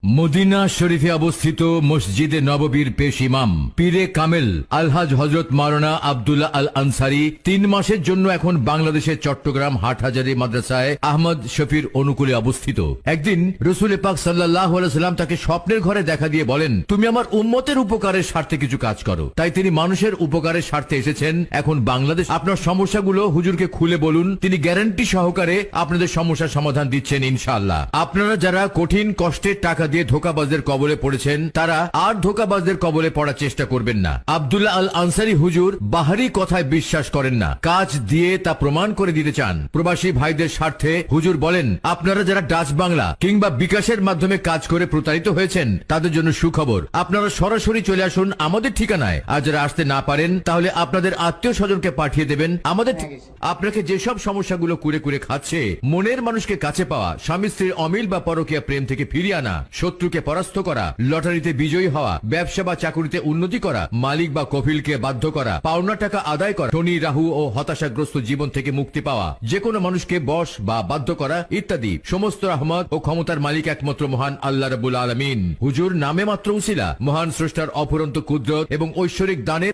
Medina শরীফে অবস্থিত মসজিদে নববীর পেশ ইমাম পীরে কামেল আলহাজ হজরত মাওলানা আব্দুল্লাহ আল আনসারী 3 মাসের জন্য এখন বাংলাদেশের চট্টগ্রাম হাটহাজারী মাদ্রাসায় আহমদ শফির অনুকূলে অবস্থিত। একদিন রসুল পাক সাল্লাল্লাহু আলাইহি সাল্লাম তাকে স্বপ্নের ঘরে দেখা দিয়ে বলেন, তুমি আমার উম্মতের উপকারের স্বার্থে কিছু কাজ করো। তাই তিনি মানুষের উপকারের স্বার্থে এসেছেন এখন বাংলাদেশ। আপনার সমস্যাগুলো হুজুরকে খুলে বলুন, তিনি গ্যারান্টি সহকারে আপনাদের সমস্যার সমাধান দিচ্ছেন ইনশাআল্লাহ। আপনারা যারা কঠিন কষ্টের টাকা দিয়ে ধোঁকাবাজদের কবলে পড়েছেন, তারা আর ধোঁকাবাজদের কবলে পড়ার চেষ্টা করবেন না। আব্দুল্লাহ আল আনসারী হুজুর বাহারি কথায় বিশ্বাস করেন না, কাজ দিয়ে তা প্রমাণ করে দিতে চান। প্রবাসী ভাইদের স্বার্থে হুজুর বলেন, আপনারা যারা ডাচ বাংলা কিংবা বিকাশের মাধ্যমে কাজ করে প্রতারিত হয়েছেন, তাদের জন্য সুখবর, আপনারা সরাসরি চলে আসুন আমাদের ঠিকানায়। আর যারা আসতে না পারেন, তাহলে আপনাদের আত্মীয় স্বজনকে পাঠিয়ে দেবেন আমাদের। আপনাকে যেসব সমস্যাগুলো কুরে কুরে খাচ্ছে, মনের মানুষকে কাছে পাওয়া, স্বামী স্ত্রীর অমিল বা পরকীয়া প্রেম থেকে ফিরিয়ে আনা, শত্রুকে পরাস্ত করা, লটারিতে বিজয়ী হওয়া, ব্যবসা বা চাকুরিতে উন্নতি করা, মালিক বা কফিলকে বাধ্য করা, পাওনা টাকা আদায় করা, শনি রাহু ও হতাশাগ্রস্ত জীবন থেকে মুক্তি পাওয়া, যে কোনো মানুষকে বশ বা বাধ্য করা ইত্যাদি সমস্ত রহমত ও ক্ষমতার মালিক একমাত্র মহান আল্লাহ রাব্বুল আলামিন। হুজুর নামে মাত্র উসিলা, মহান স্রষ্টার অফুরন্ত কুদরত এবং ঐশ্বরিক দানের